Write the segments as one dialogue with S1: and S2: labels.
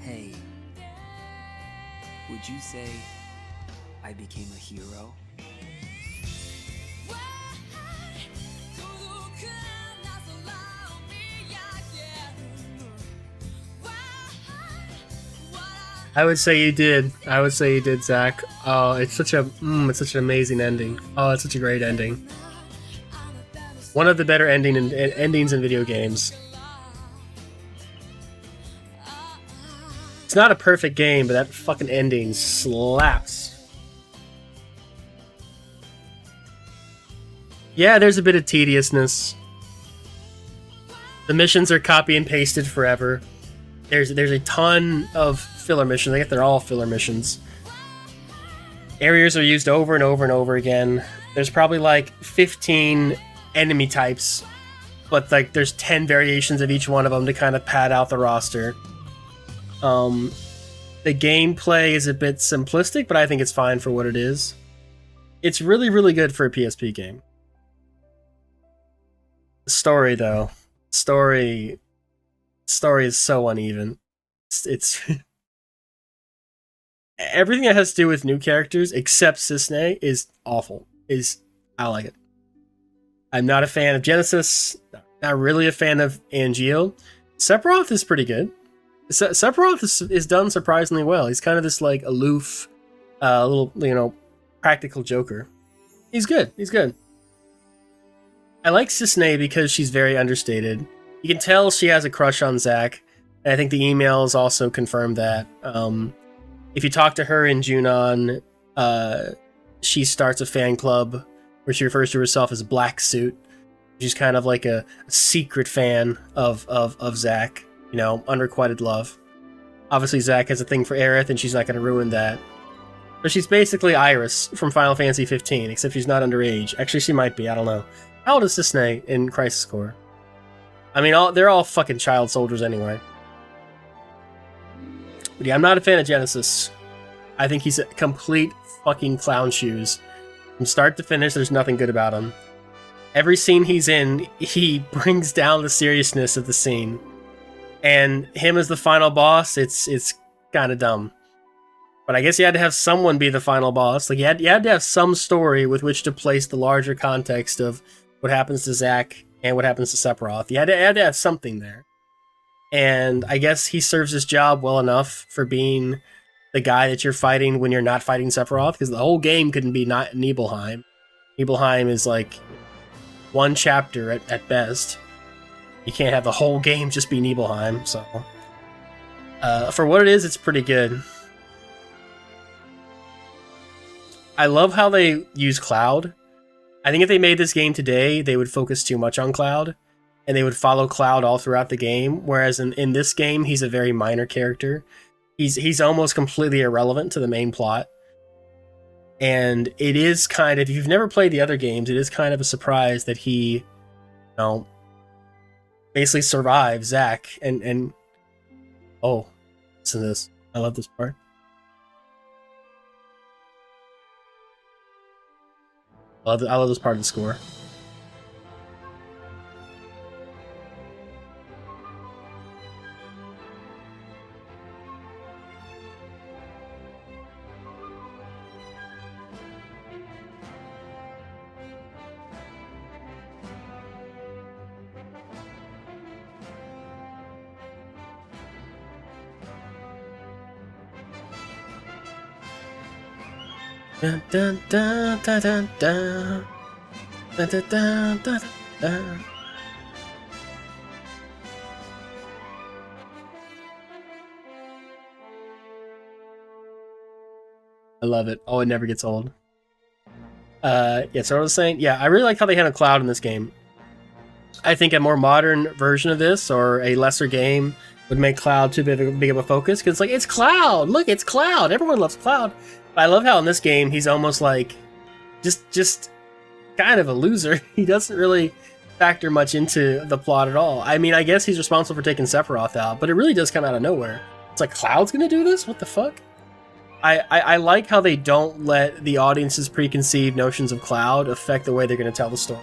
S1: Hey, would you say I became a hero?
S2: I would say you did. I would say you did, Zach. Oh, it's such an amazing ending. Oh, it's such a great ending. One of the better endings in video games. It's not a perfect game, but that fucking ending slaps. Yeah, there's a bit of tediousness. The missions are copy and pasted forever. There's a ton of filler missions. I guess they're all filler missions. Areas are used over and over and over again. There's probably like 15 enemy types, but like there's 10 variations of each one of them to kind of pad out the roster. The gameplay is a bit simplistic, but I think it's fine for what it is. It's really, really good for a PSP game. The story, though. Story is so uneven. It's everything that has to do with new characters except Cissnei is awful. I like it. I'm not a fan of Genesis. Not really a fan of Angeal. Sephiroth is pretty good. Sephiroth is done surprisingly well. He's kind of this like aloof, little practical joker. He's good. I like Cissnei because she's very understated. You can tell she has a crush on Zack, and I think the emails also confirm that. If you talk to her in Junon, she starts a fan club where she refers to herself as Black Suit. She's kind of like a secret fan of Zack, unrequited love. Obviously, Zack has a thing for Aerith, and she's not going to ruin that. But she's basically Iris from Final Fantasy 15, except she's not underage. Actually, she might be. I don't know. How old is Cissnei in Crisis Core? I mean, they're all fucking child soldiers anyway. But yeah, I'm not a fan of Genesis. I think he's a complete fucking clown shoes. From start to finish, there's nothing good about him. Every scene he's in, he brings down the seriousness of the scene. And him as the final boss, it's kind of dumb. But I guess you had to have someone be the final boss. Like you had to have some story with which to place the larger context of what happens to Zack and what happens to Sephiroth. You had to have something there. And I guess he serves his job well enough for being the guy that you're fighting when you're not fighting Sephiroth, because the whole game couldn't be not Nibelheim. Nibelheim is like one chapter at best. You can't have the whole game just be Nibelheim, so... for what it is, it's pretty good. I love how they use Cloud. I think if they made this game today, they would focus too much on Cloud, and they would follow Cloud all throughout the game, whereas in this game, he's a very minor character. He's almost completely irrelevant to the main plot. And it is kind of, if you've never played the other games, it is kind of a surprise that he, basically survives Zack and oh, listen to this. I love this part. I love this part of the score. Dun, dun, dun, dun, dun, dun. Dun, dun, dun, dun, dun. I love it. Oh, it never gets old. Yeah, so I was saying, yeah, I really like how they handle Cloud in this game. I think a more modern version of this, or a lesser game, would make Cloud too big of a focus, because it's Cloud! Look, it's Cloud! Everyone loves Cloud! But I love how in this game, he's almost like, just kind of a loser. He doesn't really factor much into the plot at all. I mean, I guess he's responsible for taking Sephiroth out, but it really does come out of nowhere. It's like, Cloud's gonna do this? What the fuck? I like how they don't let the audience's preconceived notions of Cloud affect the way they're going to tell the story.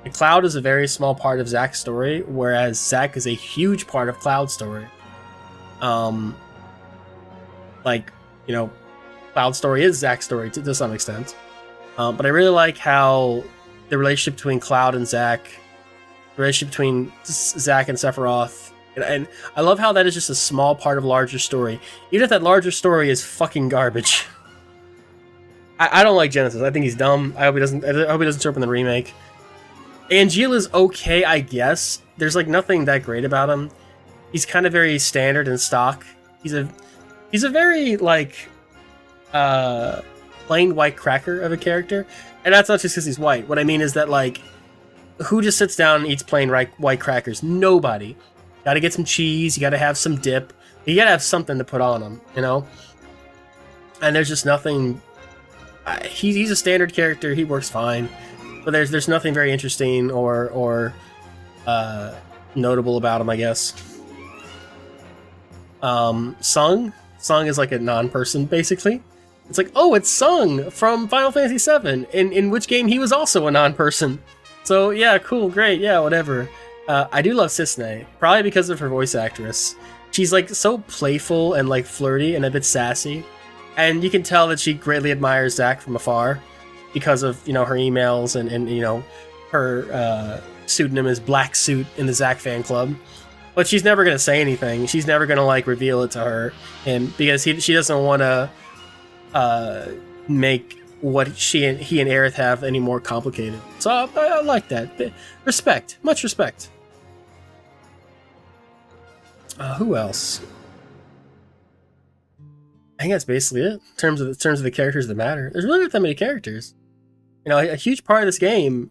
S2: And Cloud is a very small part of Zack's story, whereas Zack is a huge part of Cloud's story. like, you know, Cloud's story is Zack's story to some extent. But I really like how the relationship between Cloud and Zack, the relationship between Zack and Sephiroth, and I love how that is just a small part of a larger story, even if that larger story is fucking garbage. I don't like Genesis. I think he's dumb. I hope he doesn't show up in the remake. Angeala's okay, I guess. There's like nothing that great about him. He's kind of very standard and stock. He's a very like plain white cracker of a character, and that's not just because he's white. What I mean is that like, who just sits down and eats plain white crackers? Nobody. Got to get some cheese. You got to have some dip. You got to have something to put on them, you know. And there's just nothing. He's a standard character. He works fine, but there's nothing very interesting or notable about him, I guess. Sung is like a non-person basically. It's like, oh, it's Sung from Final Fantasy VII, in which game he was also a non-person. So yeah, cool, great, yeah, whatever. I do love Cissnei, probably because of her voice actress. She's like so playful and like flirty and a bit sassy. And you can tell that she greatly admires Zack from afar because of, you know, her emails and you know, her pseudonym is Black Suit in the Zack fan club. But she's never going to say anything. She's never going to like reveal it to her, and because she doesn't want to make what he and Aerith have any more complicated. So I like that. Respect. Much respect. Who else? I think that's basically it in terms of the characters that matter. There's really not that many characters. You know, a huge part of this game,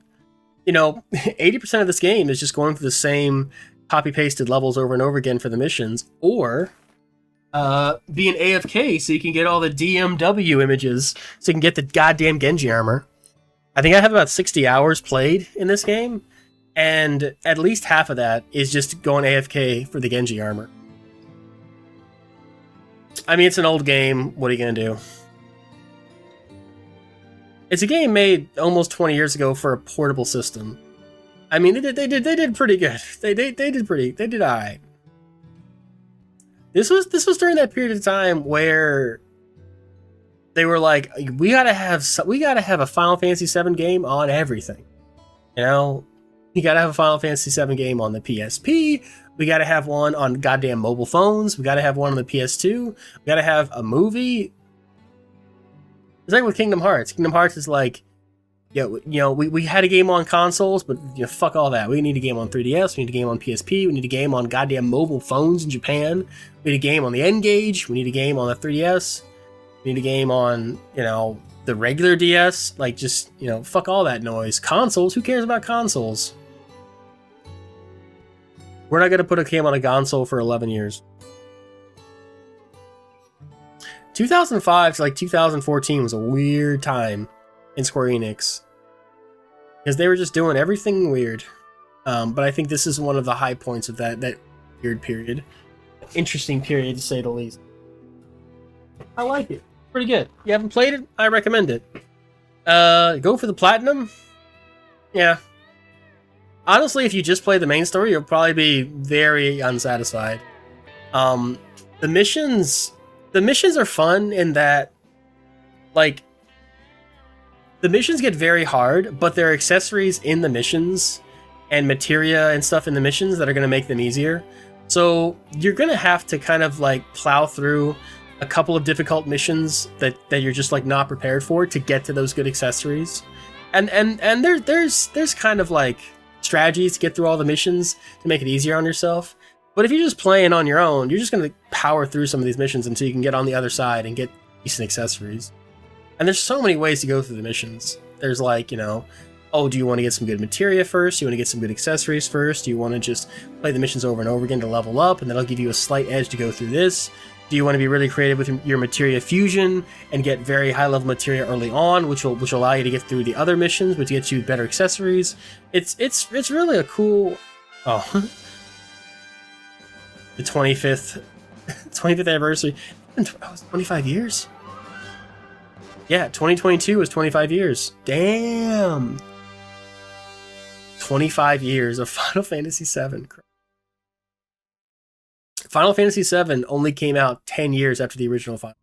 S2: you know, 80% of this game is just going through the same copy-pasted levels over and over again for the missions, or being AFK so you can get all the DMW images, so you can get the goddamn Genji armor. I think I have about 60 hours played in this game, and at least half of that is just going AFK for the Genji armor. I mean, it's an old game. What are you going to do? It's a game made almost 20 years ago for a portable system. I mean, they did pretty good. They did all right. This was during that period of time where they were like, we gotta have a Final Fantasy VII game on everything. You know, you gotta have a Final Fantasy VII game on the PSP. We gotta have one on goddamn mobile phones. We gotta have one on the PS2. We gotta have a movie. It's like with Kingdom Hearts. Kingdom Hearts is like, yeah, you know, we had a game on consoles, but you know, fuck all that. We need a game on 3DS. We need a game on PSP. We need a game on goddamn mobile phones in Japan. We need a game on the N-Gage. We need a game on the 3DS. We need a game on, you know, the regular DS. Like, just, you know, fuck all that noise. Consoles? Who cares about consoles? We're not going to put a game on a console for 11 years. 2005 to like 2014 was a weird time in Square Enix, because they were just doing everything weird. But I think this is one of the high points of that weird period. Interesting period, to say the least. I like it. Pretty good. You haven't played it? I recommend it. Go for the platinum? Yeah. Honestly, if you just play the main story, you'll probably be very unsatisfied. The missions are fun in that, like, the missions get very hard, but there are accessories in the missions and materia and stuff in the missions that are going to make them easier. So you're going to have to kind of like plow through a couple of difficult missions that you're just like not prepared for to get to those good accessories. And there's kind of like strategies to get through all the missions to make it easier on yourself. But if you're just playing on your own, you're just going to power through some of these missions until you can get on the other side and get decent accessories. And there's so many ways to go through the missions. There's like, you know, oh, do you want to get some good materia first? Do you want to get some good accessories first? Do you want to just play the missions over and over again to level up, and that'll give you a slight edge to go through this? Do you want to be really creative with your materia fusion and get very high level materia early on, which will allow you to get through the other missions, which gets you better accessories? It's really a cool. Oh, the 25th anniversary. It was 25 years. Yeah, 2022 was 25 years. Damn. 25 years of Final Fantasy VII. Final Fantasy VII only came out 10 years after the original Final.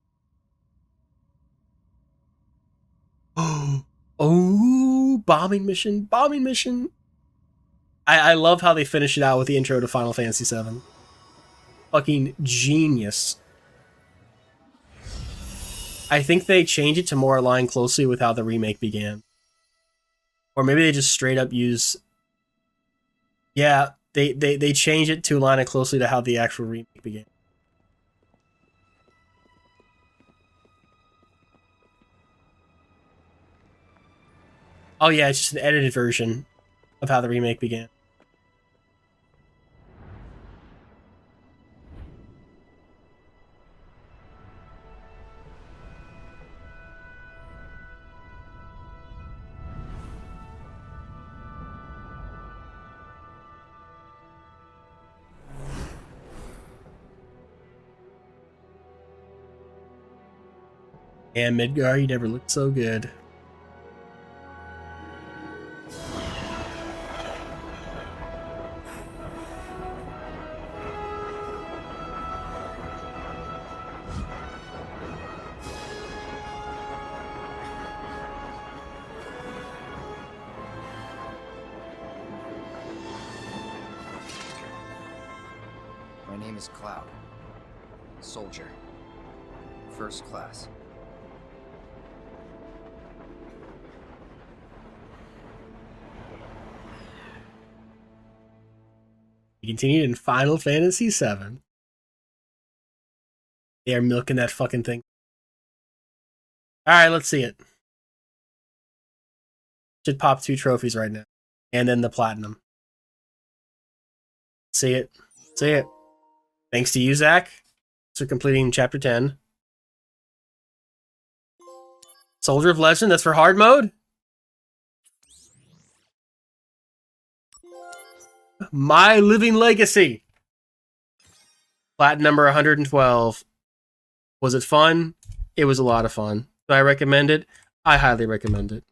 S2: Oh, bombing mission, bombing mission. I love how they finish it out with the intro to Final Fantasy VII. Fucking genius. I think they change it to more align closely with how the remake began. Or maybe they just straight up use... Yeah, they change it to align it closely to how the actual remake began. Oh yeah, it's just an edited version of how the remake began. And Midgar, you never looked so good.
S3: My name is Cloud. Soldier. First class.
S2: We continued in Final Fantasy VII. They are milking that fucking thing. Alright, let's see it. Should pop 2 trophies right now. And then the platinum. See it. See it. Thanks to you, Zach, for completing Chapter 10. Soldier of Legend, that's for hard mode? My Living Legacy. Platinum number 112. Was it fun? It was a lot of fun. Do I recommend it? I highly recommend it.